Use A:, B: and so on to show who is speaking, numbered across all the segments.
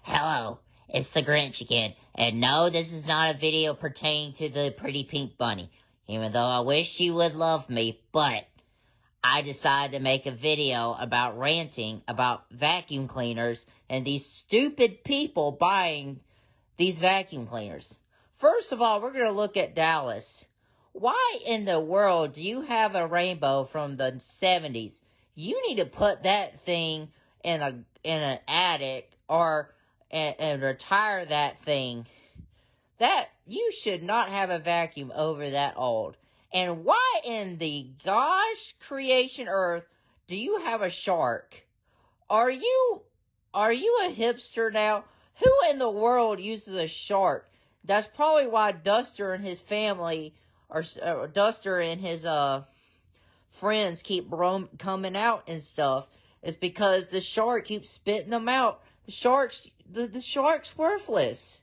A: Hello, it's the Grinch again, and no, this is not a video pertaining to the pretty pink bunny, even though I wish she would love me, but I decided to make a video about ranting about vacuum cleaners and these stupid people buying these vacuum cleaners. First of all, we're going to look at Dallas. Why in the world do you have a rainbow from the 70s? You need to put that thing in an attic or and retire that thing. That you should not have a vacuum over that old. And why in the gosh creation earth do you have a shark? Are you a hipster now? Who in the world uses a shark? That's probably why Duster and his family, or Duster and his friends keep coming out and stuff. It's because the shark keeps spitting them out. The shark's worthless.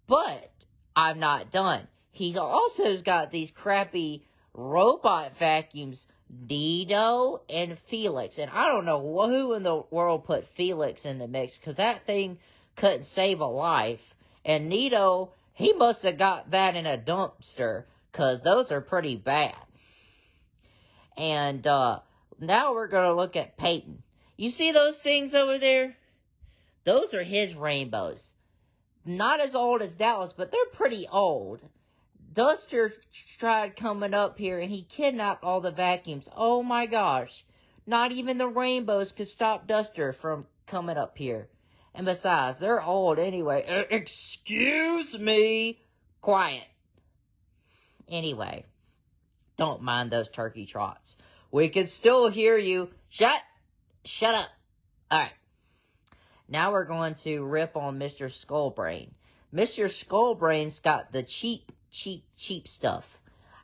A: But I'm not done. He also's got these crappy robot vacuums, Nido and Felix. And I don't know who in the world put Felix in the mix, because that thing couldn't save a life. And Nido, he must have got that in a dumpster, because those are pretty bad. And now we're going to look at Peyton. You see those things over there? Those are his rainbows. Not as old as Dallas, but they're pretty old. Duster tried coming up here and he kidnapped all the vacuums. Oh my gosh. Not even the rainbows could stop Duster from coming up here. And besides, they're old anyway. Excuse me. Quiet. Anyway, don't mind those turkey trots. We can still hear you. Shut up. Alright. Now we're going to rip on Mr. Skullbrain. Mr. Skullbrain's got the cheap stuff.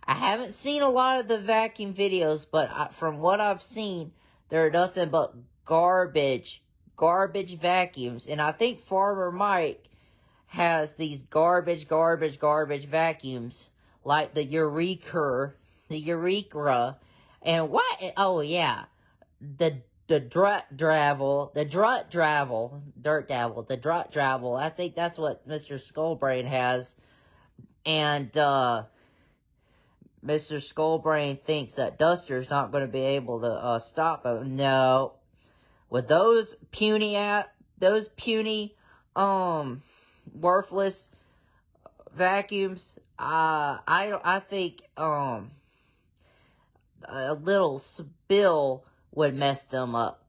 A: I haven't seen a lot of the vacuum videos, but from what I've seen, they're nothing but garbage vacuums. And I think Farmer Mike has these garbage vacuums, like the Eureka, and what? Oh yeah, the Drut Dravel. I think that's what Mr. Skullbrain has. And, Mr. Skullbrain thinks that Duster's not going to be able to, stop him. No. With those puny, worthless vacuums, I think, a little spill would mess them up.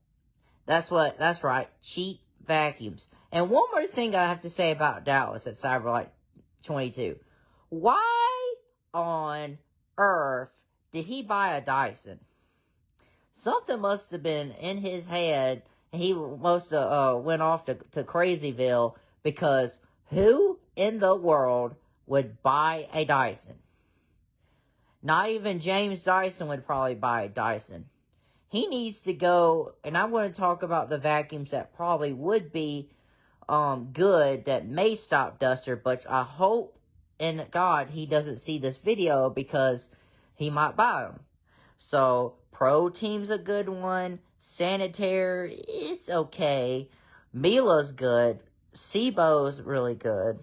A: That's right. Cheap vacuums. And one more thing I have to say about Dallas at Cyberlight 22. Why on earth did he buy a Dyson? Something must have been in his head, and he must have went off to Crazyville, because who in the world would buy a Dyson? Not even James Dyson would probably buy a Dyson. He needs to go, and I want to talk about the vacuums that probably would be good, that may stop Duster, but I hope in God he doesn't see this video, because he might buy them. So, Pro Team's a good one. Sanitaire, it's okay. Mila's good. Sibo's really good.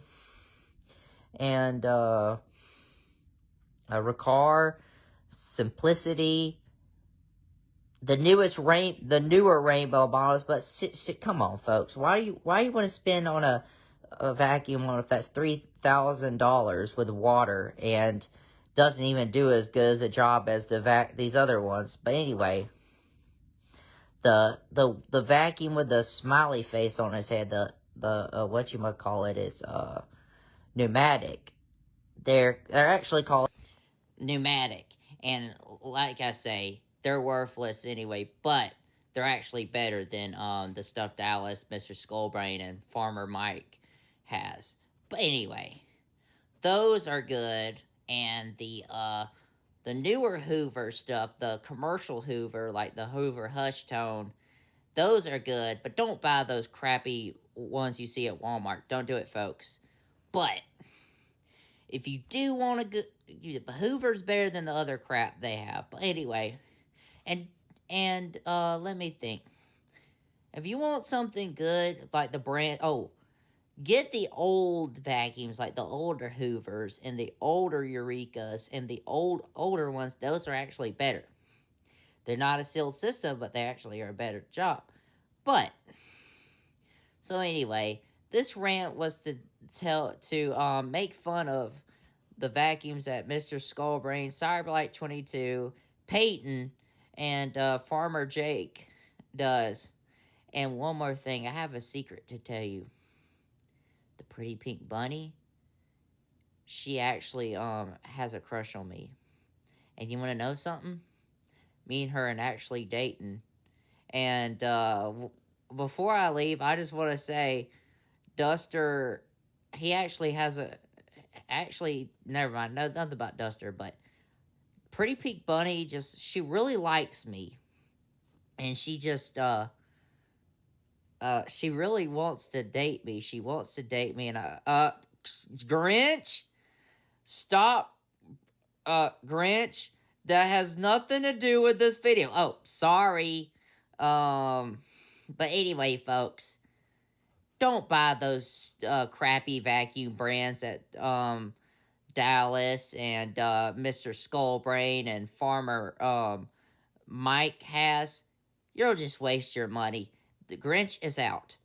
A: And, Ricard, Simplicity, the newer rainbow models, but come on, folks. Why you want to spend on a vacuum on if that's $3,000 with water and doesn't even do as good as a job as these other ones? But anyway, the vacuum with the smiley face on his head, the whatchamacallit is pneumatic. They're actually called pneumatic, and like I say, they're worthless anyway, but they're actually better than the stuff Dallas, Mr. Skullbrain, and Farmer Mike has. But anyway, those are good, and the newer Hoover stuff, the commercial Hoover, like the Hoover Hush Tone, those are good, but don't buy those crappy ones you see at Walmart. Don't do it, folks. But if you do want to go, Hoover's better than the other crap they have. But anyway, and let me think. If you want something good, like the brand, get the old vacuums, like the older Hoovers and the older Eurekas and the older ones. Those are actually better. They're not a sealed system, but they actually are a better job. But so anyway, this rant was to make fun of the vacuums that Mr. Skullbrain, Cyberlight22, Peyton, and Farmer Jake does. And one more thing, I have a secret to tell you. The pretty pink bunny, she actually has a crush on me. And you want to know something? Me and her are actually dating. And before I leave, I just want to say, Duster, he actually has a. Actually, never mind. No, nothing about Duster, but Pretty Pink Bunny she really likes me. And she really wants to date me. She wants to date me, and Grinch, stop, Grinch. That has nothing to do with this video. Oh, sorry. But anyway, folks, don't buy those crappy vacuum brands that Dallas and Mr. Skullbrain and Farmer Mike has. You'll just waste your money. The Grinch is out.